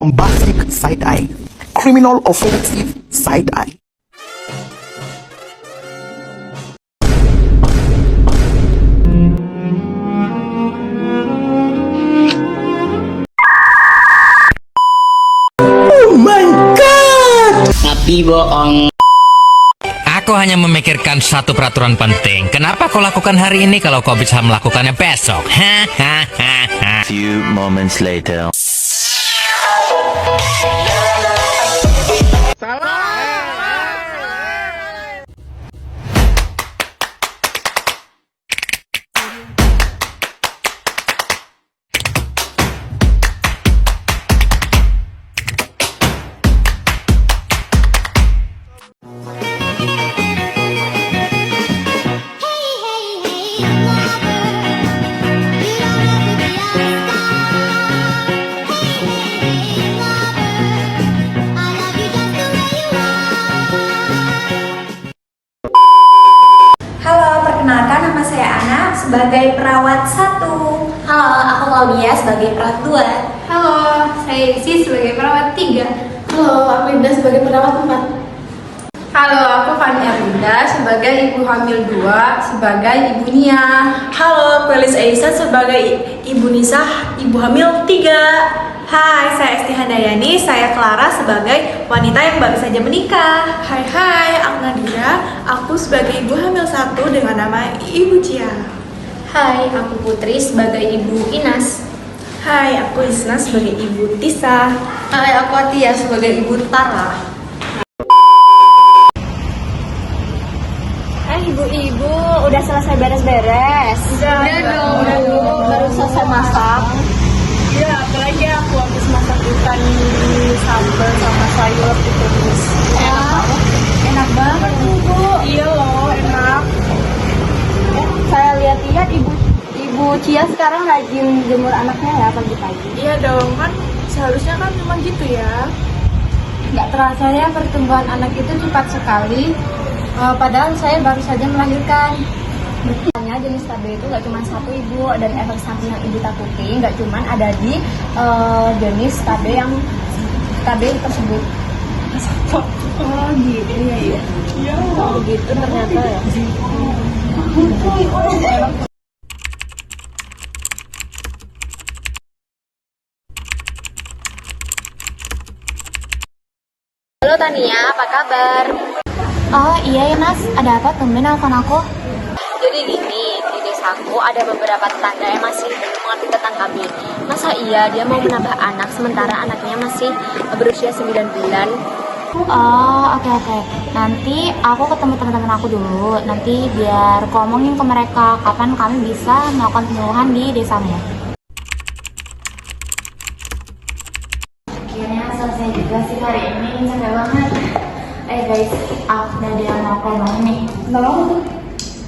bombastic side eye, criminal offensive side eye. Oh my god! Tapi bohong. Aku hanya memikirkan satu peraturan penting. Kenapa kau lakukan hari ini kalau kau bisa melakukannya besok? Few moments later. Halo, perkenalkan nama saya Ana sebagai perawat 1. Halo, aku Claudia sebagai perawat 2. Halo, saya Isi sebagai perawat 3. Halo, aku Linda sebagai perawat 4. Halo, aku Fani Arlinda sebagai ibu hamil 2, sebagai ibu Nia. Halo, aku Elis Aisyah sebagai ibu Nisa, ibu hamil 3. Hai, saya Esti Handayani, saya Clara sebagai wanita yang baru saja menikah. Hai, aku Nadira, aku sebagai ibu hamil 1 dengan nama Ibu Cia. Hai, aku Putri sebagai ibu Inas. Hai, aku Isna sebagai ibu Tisa. Hai, aku Atia sebagai ibu Tara. Ibu-ibu, udah selesai beres-beres? Udah dong. Baru selesai masak. Iya, apalagi aku habis masak ikan sambal sama sayur ditumis. Enak banget tuh, Bu. Iya loh, enak. Saya lihat-lihat ibu Cia sekarang rajin jemur anaknya ya pagi-pagi. Iya dong, kan seharusnya kan memang gitu ya. Nggak terasa ya pertumbuhan anak itu cepat sekali. Padahal saya baru saja melahirkan. Hanya jenis TB itu nggak cuma satu, Ibu, dan efek samping yang Ibu takuti nggak cuma ada di jenis TB yang TB tersebut. Oh gitu ya. Iya. Begitu ternyata ya. Halo Tania, apa kabar? Oh iya ya Mas, ada apa tumben nelfon aku? Jadi gini, di desaku ada beberapa tetangga yang masih belum mengerti tentang KB. Masa iya dia mau menambah anak sementara anaknya masih berusia 9 bulan? Oh oke. Nanti aku ketemu teman-teman aku dulu. Nanti biar aku ngomongin ke mereka kapan kami bisa melakukan penyuluhan di desamu. Akhirnya selesai juga sih hari ini, capek banget. Guys, aku ada yang mau ngomong nih.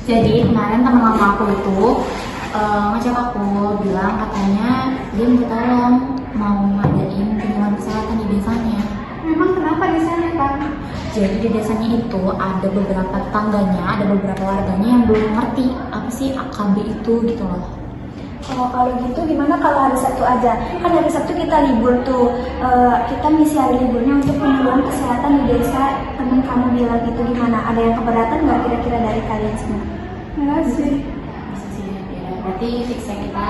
Jadi kemarin teman lama aku itu ngecek aku, bilang katanya dia minta tolong mau ngadain penyuluhan kesehatan di desanya. Memang kenapa di sana kan? Jadi di desanya itu ada beberapa tetangganya, ada beberapa warganya yang belum ngerti apa sih AKB itu gitu loh. Kalau gitu gimana kalau hari Sabtu aja? Kan hari Sabtu kita libur tuh. Kita ngisi hari liburnya untuk penyuluhan kesehatan di desa. Temen kamu bilang itu gimana? Ada yang keberatan nggak kira-kira dari kalian semua? Enggak sih. Ya, berarti fix ya kita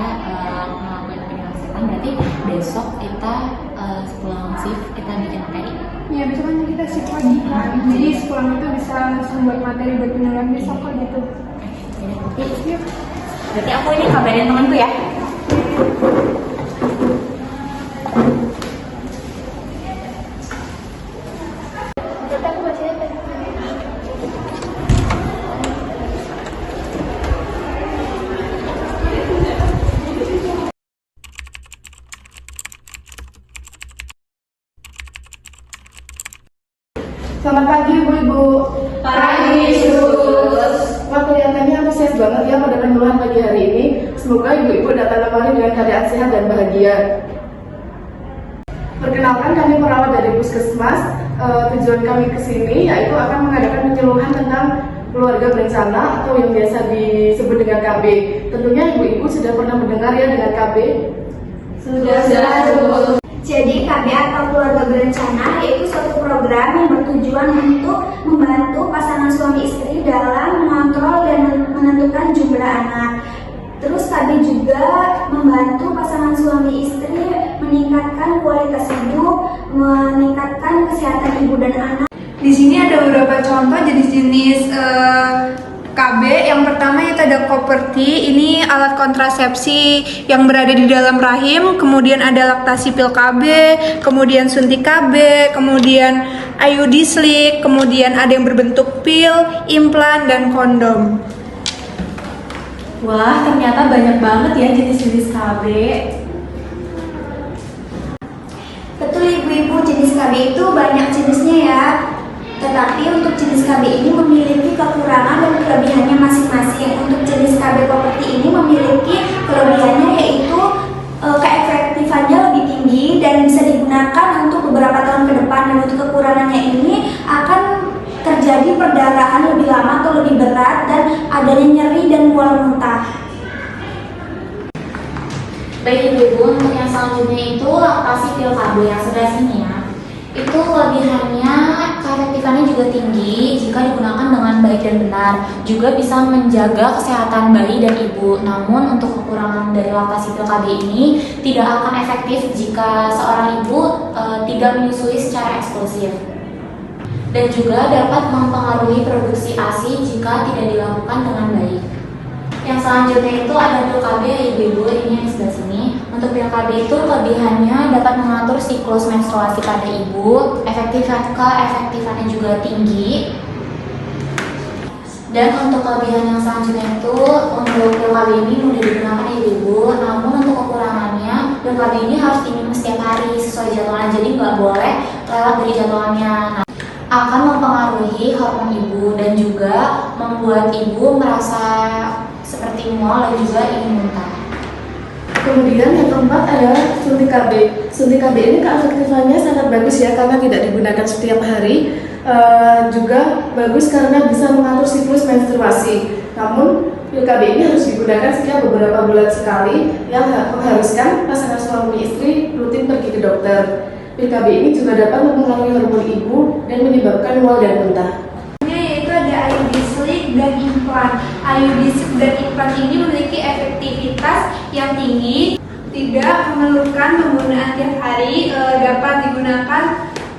ngelakuin penyuluhan kesehatan. Berarti besok kita sepulang shift kita bikin materi. Ya besok kan kita shift pagi kan. Jadi sepulang itu bisa langsung buat materi buat penyuluhan besok kok gitu. Berarti aku ini kabarin temanku ya. Selamat pagi ibu-ibu. Pagi, Sus. Wah, kelihatannya antusias banget ya pada penyuluhan pagi hari ini. Semoga ibu-ibu datang kemari dengan keadaan sehat dan bahagia. Perkenalkan, kami perawat dari Puskesmas. Tujuan kami ke sini yaitu akan mengadakan penyuluhan tentang keluarga berencana atau yang biasa disebut dengan KB. Tentunya ibu-ibu sudah pernah mendengar ya dengan KB? Sudah. Jadi KB atau keluarga berencana yaitu suatu program yang bertujuan untuk membantu pasangan suami istri dalam mengontrol dan menentukan jumlah anak. Terus KB juga membantu pasangan suami istri meningkatkan kualitas hidup, meningkatkan kesehatan ibu dan anak. Di sini ada beberapa contoh jenis-jenis KB. Yang pertama yaitu ada Koperti, ini alat kontrasepsi yang berada di dalam rahim. Kemudian ada laktasi pil KB, kemudian suntik KB, kemudian IUD slik, kemudian ada yang berbentuk pil, implan, dan kondom. Wah, ternyata banyak banget ya jenis-jenis KB. Betul ibu-ibu, jenis KB itu banyak jenisnya ya. Tetapi untuk jenis KB ini memiliki kekurangan dan kelebihannya masing-masing. Untuk jenis KB Koperti ini memiliki kelebihannya yaitu keefektifannya lebih tinggi dan bisa digunakan untuk beberapa tahun ke depan. Dan untuk kekurangannya ini akan terjadi perdarahan lebih lama atau lebih berat dan adanya nyeri dan mual muntah. Baik ibu-ibu, untuk yang selanjutnya itu laktasi pil KB yang sebelah sini ya. Itu kelebihannya, keefektifannya juga tinggi jika digunakan dengan baik dan benar. Juga bisa menjaga kesehatan bayi dan ibu. Namun untuk kekurangan dari laktasi pil KB ini tidak akan efektif jika seorang ibu tidak menyusui secara eksklusif. Dan juga dapat mempengaruhi produksi ASI jika tidak dilakukan dengan baik. Yang selanjutnya itu ada pil KB ya ibu-ibu, ini yang sebelah sini. Untuk pil KB itu kelebihannya dapat mengatur siklus menstruasi pada ibu, efektifannya juga tinggi. Dan untuk kelebihan yang selanjutnya itu, untuk pil KB ini mudah digunakan ibu-ibu, namun untuk kekurangannya, pil KB ini harus diminum setiap hari sesuai jadwalnya, jadi nggak boleh lewat dari jadwalnya. Akan mempengaruhi hormon ibu dan juga membuat ibu merasa seperti mual dan juga ingin muntah. Kemudian yang keempat adalah suntik KB. Suntik KB ini keefektifannya sangat bagus ya karena tidak digunakan setiap hari. Juga bagus karena bisa mengatur siklus menstruasi. Namun pil KB ini harus digunakan setiap beberapa bulan sekali yang mengharuskan pasangan suami istri rutin pergi ke dokter. Pil KB ini juga dapat mempengaruhi hormon ibu dan menyebabkan mual dan muntah. Yaitu ada IUD slik dan implan. IUD slik dan implan ini memiliki efektivitas yang tinggi, tidak memerlukan penggunaan tiap hari, dapat digunakan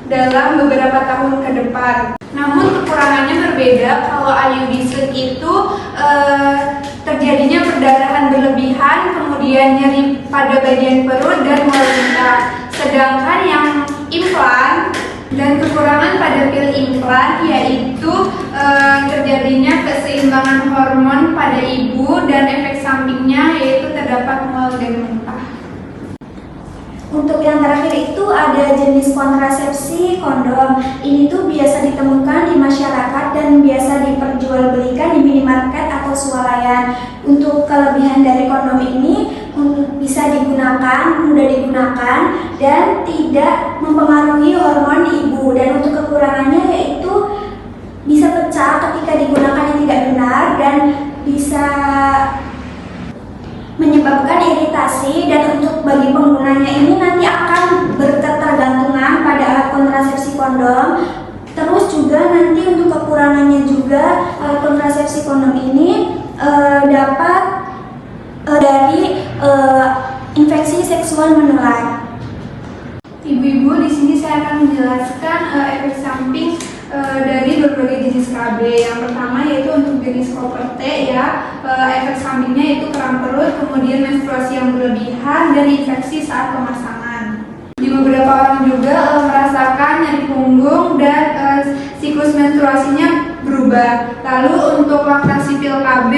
dalam beberapa tahun ke depan. Namun kekurangannya berbeda. Kalau IUD slik itu terjadinya perdarahan berlebihan, kemudian nyeri pada bagian perut dan mual muntah. Sedangkan yang implan dan kekurangan pada pil implan yaitu terjadinya keseimbangan hormon pada ibu dan efek sampingnya yaitu terdapat mual dan muntah. Untuk yang terakhir itu ada jenis kontrasepsi kondom. Ini tuh biasa ditemukan di masyarakat dan biasa diperjualbelikan di minimarket atau swalayan. Untuk kelebihan dari kondom ini bisa digunakan, mudah digunakan, dan tidak mempengaruhi hormon ibu. Dan untuk kekurangannya yaitu bisa pecah ketika digunakan yang tidak benar dan bisa menyebabkan iritasi. Dan untuk bagi penggunanya ini nanti akan berketergantungan pada alat kontrasepsi kondom. Terus juga nanti untuk kekurangannya juga alat kontrasepsi kondom ini dapat dari infeksi seksual menular. Ibu-ibu, di sini saya akan menjelaskan efek samping dari berbagai jenis KB. Yang pertama yaitu untuk jenis Koperti ya, efek sampingnya itu kram perut, kemudian menstruasi yang berlebihan dan infeksi saat pemasangan. Di beberapa orang juga merasakan nyeri punggung dan siklus menstruasinya berubah. Lalu untuk laktasi pil KB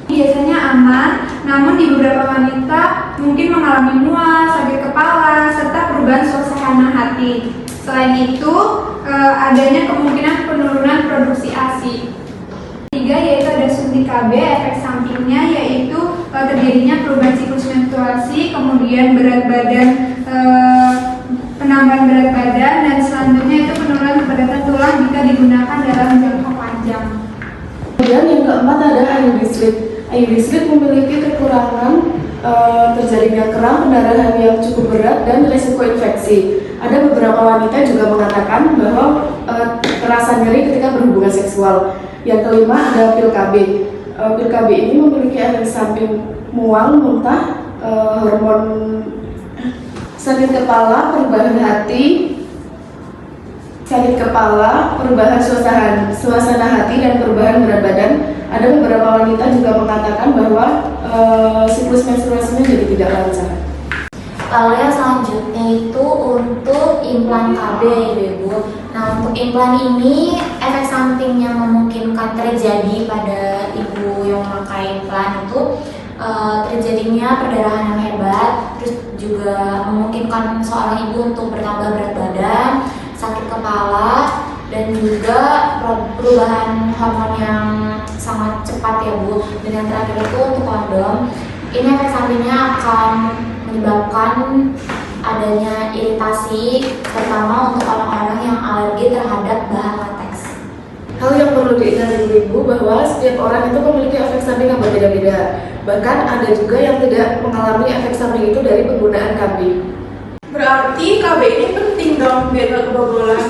biasanya aman, namun di beberapa wanita mungkin mengalami mual, sakit kepala, serta perubahan suasana hati. Selain itu, adanya kemungkinan penurunan produksi ASI. Ketiga yaitu ada suntik KB, efek sampingnya yaitu terjadinya perubahan siklus menstruasi, kemudian berat badan, penambahan berat badan, dan selanjutnya itu penurunan kepadatan tulang jika digunakan dalam jangka panjang. Kemudian yang keempat ada IUD slik. IUD slik memiliki kekurangan terjadinya kram, pendarahan yang cukup berat, dan risiko infeksi. Ada beberapa wanita juga mengatakan bahwa terasa nyeri ketika berhubungan seksual. Yang kelima ada pil KB. Pil KB ini memiliki efek samping mual, muntah, hormon sakit kepala, perubahan hati, perubahan suasana hati, dan perubahan berat badan. Ada beberapa wanita juga mengatakan bahwa siklus menstruasinya jadi tidak lancar. Lalu yang selanjutnya itu untuk implan KB ya Ibu. Nah untuk implan ini efek samping yang memungkinkan terjadi pada ibu yang memakai implan itu terjadinya perdarahan yang hebat, terus juga memungkinkan seorang ibu untuk bertambah berat badan, sakit kepala, dan juga perubahan hormon yang sangat cepat ya Bu. Dan yang terakhir itu untuk kondom, ini efek sampingnya akan menyebabkan adanya iritasi, terutama untuk orang-orang yang alergi terhadap bahan latex. Hal yang perlu diingat Ibu bahwa setiap orang itu memiliki efek samping yang berbeda-beda. Bahkan ada juga yang tidak mengalami efek samping itu dari penggunaan KB. Berarti KB ini penting dong biar gak kebobolan.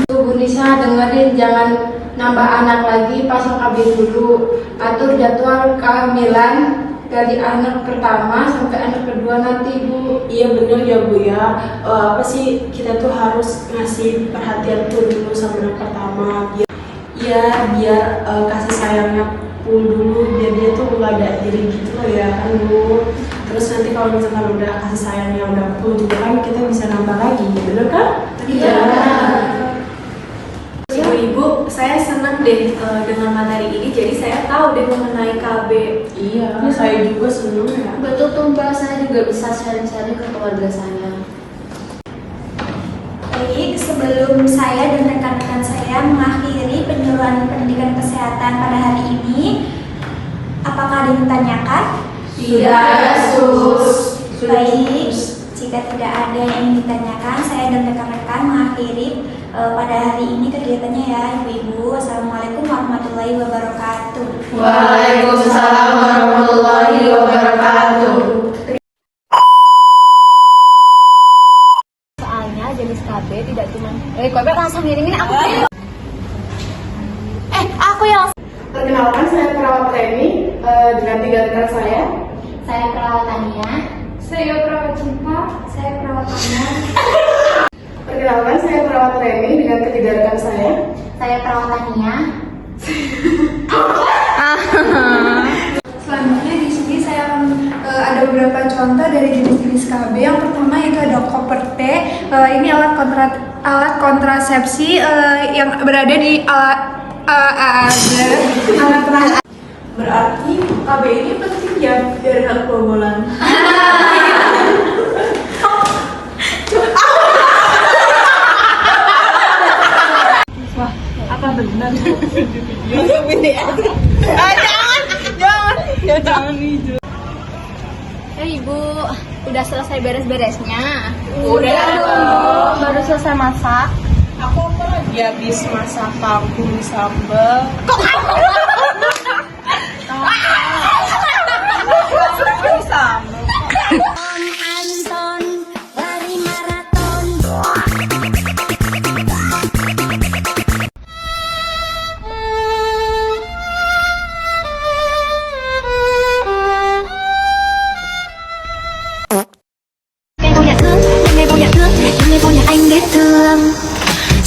Bu Nisa dengerin, jangan nambah anak lagi, pasang KB dulu. Atur jadwal kehamilan dari anak pertama sampai anak kedua nanti Bu. Iya bener ya Bu ya. Apa sih kita tuh harus ngasih perhatian tuh dulu sama anak pertama biar kasih sayangnya full dulu, biar dia tuh nggak ada diri gitu loh ya kan Bu. Terus nanti kalau misalkan udah kasih sayangnya udah full juga kan kita bisa nambah lagi, bener kan? Iya. Ibu-ibu, saya senang deh dengan materi ini, jadi saya tahu deh mengenai KB. Iya, saya juga seneng ya. Betul tuh Mbak, saya juga bisa sharing-sharing ke keluarga saya. Baik, sebelum saya dan rekan-rekan saya mengakhiri penyuluhan pendidikan kesehatan pada hari ini, apakah ada yang ditanyakan? Tidak, Sus. Baik, jika tidak ada yang ingin ditanyakan, saya dan rekan-rekan mengakhiri pada hari ini kegiatannya ya Ibu-Ibu. Assalamualaikum warahmatullahi wabarakatuh. Waalaikumsalam warahmatullahi wabarakatuh. Soalnya jenis KB tidak cuma KB langsung ngirimin aku. Aku yang Perkenalkan, saya perawat Reni dengan 3 rekan saya. saya perawat Tania. Saya perawat Cinta. Saya perawat Ana. Perkenalkan, saya perawat Reni dengan ketiga rekan saya. Saya perawat Tania. Selanjutnya di sini saya akan ada beberapa contoh dari jenis-jenis KB. Yang pertama itu ada Koper T. Ini alat kontrasepsi yang berada di alat Berarti KB ini penting ya biar gak kebobolan. Wah, apa benar? Jangan itu. Ibu, udah selesai beres-beresnya? Udah dong. Baru selesai masak. Aku apa lagi habis masak kangkung sambal.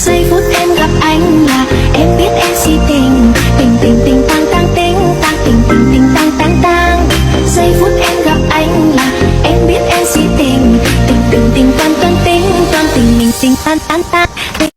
Giây phút em gặp anh là em biết em